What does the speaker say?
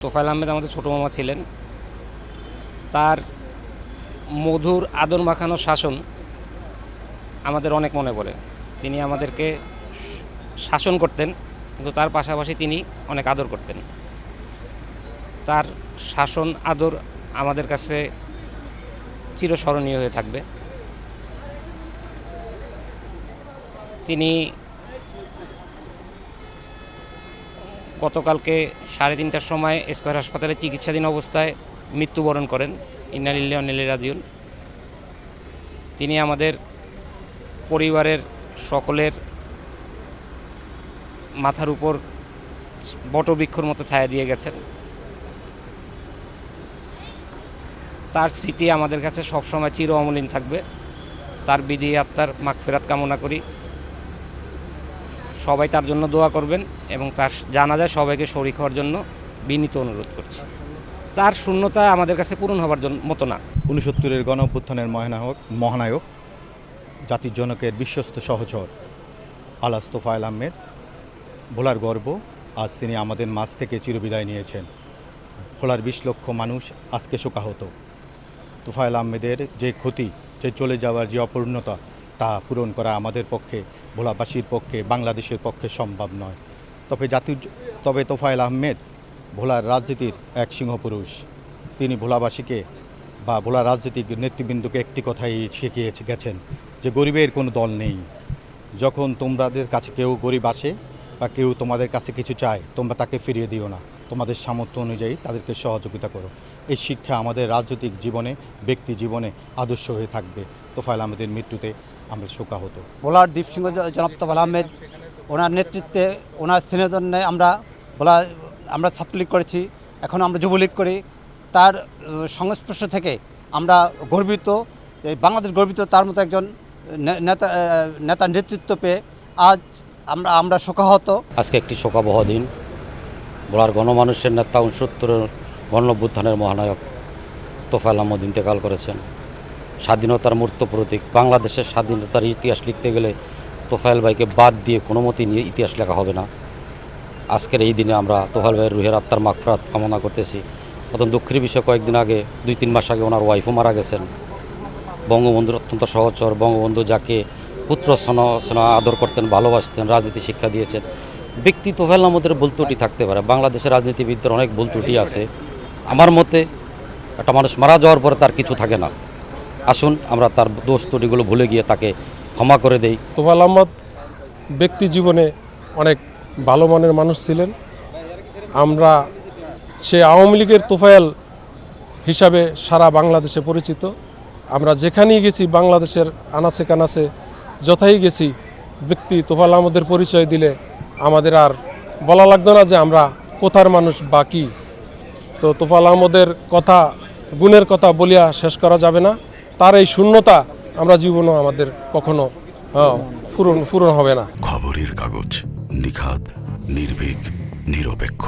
তোফায়েল আহমেদ আমাদের ছোটো মামা ছিলেন। তার মধুর আদর মাখানো শাসন আমাদের অনেক মনে পড়ে। তিনি আমাদেরকে শাসন করতেন, কিন্তু তার পাশাপাশি তিনি অনেক আদর করতেন। তার শাসন আদর আমাদের কাছে চিরস্মরণীয় হয়ে থাকবে। তিনি গতকালকে 3:30টার সময় স্কয়ার হাসপাতালে চিকিৎসাধীন অবস্থায় মৃত্যুবরণ করেন। ইন্না লিল্লাহি ওয়া ইন্না ইলাইহি রাজিউন। তিনি আমাদের পরিবারের সকলের মাথার উপর বটবৃক্ষর মতো ছায়া দিয়ে গেছেন। তার স্মৃতি আমাদের কাছে সবসময় চির অমলিন থাকবে। তার বিদেহী আত্মার মাগফিরাত কামনা করি। সবাই তার জন্য দোয়া করবেন এবং তার জানাজায় সবাইকে শরীক হওয়ার জন্য বিনীত অনুরোধ করছি। তার শূন্যতা আমাদের কাছে পূরণ হওয়ার মতো না। 69-এর গণঅভ্যুত্থানের মহানায়ক জাতির জনকের বিশ্বস্ত সহচর আলহাজ তোফায়েল আহমেদ, ভোলার গর্ব, আজ তিনি আমাদের মাঝ থেকে চিরবিদায় নিয়েছেন। ভোলার 20 লক্ষ মানুষ আজকে শোকাহত। তোফায়েল আহমেদের যে ক্ষতি, যে চলে যাওয়ার যে অপূর্ণতা, তা পূরণ করা আমাদের পক্ষে, ভোলাবাসীর পক্ষে, বাংলাদেশের পক্ষে সম্ভব নয়। তবে তোফায়েল আহমেদ ভোলার রাজনীতির এক সিংহপুরুষ। তিনি ভোলাবাসীকে বা ভোলা রাজনৈতিক নেতৃবৃন্দকে একটি কথাই শিখিয়ে গেছেন যে গরিবের কোনো দল নেই। যখন তোমাদের কাছে কেউ গরিব আসে বা কেউ তোমাদের কাছে কিছু চায়, তোমরা তাকে ফিরিয়ে দিও না, তোমাদের সামর্থ্য অনুযায়ী তাদেরকে সহযোগিতা করো। এই শিক্ষা আমাদের রাজনৈতিক জীবনে, ব্যক্তি জীবনে আদর্শ হয়ে থাকবে। তোফায়েল আহমেদের মৃত্যুতে আমরা শোকাহত। ভোলার দীপসিংহ জনাব তোফায়েল আহমেদ, ওনার নেতৃত্বে, ওনার স্নেহজন্যে আমরা ছাত্রলীগ করেছি, এখন আমরা যুবলীগ করি। তার সংস্পর্শ থেকে আমরা গর্বিত, বাংলাদেশ গর্বিত তার মতো একজন নেতার নেতৃত্ব পেয়ে আজ আমরা শোকাহত। আজকে একটি শোকাবহ দিন। ভোলার গণমানুষের নেতা 69-এর গণঅভ্যুত্থানের মহানায়ক তোফায়েল আহমেদ ইন্তেকাল করেছেন। স্বাধীনতার মূর্ত প্রতীক। বাংলাদেশের স্বাধীনতার ইতিহাস লিখতে গেলে তোফায়েল ভাইকে বাদ দিয়ে কোনো মতেই নিয়ে ইতিহাস লেখা হবে না। আজকের এই দিনে আমরা তোফায়েল ভাইয়ের রুহের আত্মার মাগফিরাত কামনা করতেছি। অত দুঃখের বিষয়, কয়েকদিন আগে 2-3 মাস আগে ওনার ওয়াইফও মারা গেছেন। বঙ্গবন্ধুর অত্যন্ত সহচর, বঙ্গবন্ধু যাকে পুত্র স্নেহ আদর করতেন, ভালোবাসতেন, রাজনীতি শিক্ষা দিয়েছেন। ব্যক্তি তোফায়েল আহমেদের ভুল ত্রুটি থাকতে পারে, বাংলাদেশের রাজনীতিবিদদের অনেক ভুল ত্রুটি আছে। আমার মতে একটা মানুষ মারা যাওয়ার পরে তার কিছু থাকে না। আসুন আমরা তার দোষ ত্রুটিগুলো ভুলে গিয়ে তাকে ক্ষমা করে দেই। তোফায়েল আহমেদ ব্যক্তি জীবনে অনেক ভালো মানের মানুষ ছিলেন। আমরা সে আওয়ামী লীগের তোফায়েল হিসাবে সারা বাংলাদেশে পরিচিত। আমরা যেখানেই গেছি, বাংলাদেশের আনাচে কানাচে যথাই গেছি, ব্যক্তি তোফায়েল আহমেদের পরিচয় দিলে আমাদের আর বলা লাগতো না যে আমরা কোথার মানুষ বা কী। তো তোফায়েল আহমেদের কথা, গুণের কথা বলিয়া শেষ করা যাবে না। তার এই শূন্যতা আমরা জীবনও আমাদের কখনো পূরণ হবে না। খবরের কাগজ, নিখাদ, নির্ভীক, নিরপেক্ষ।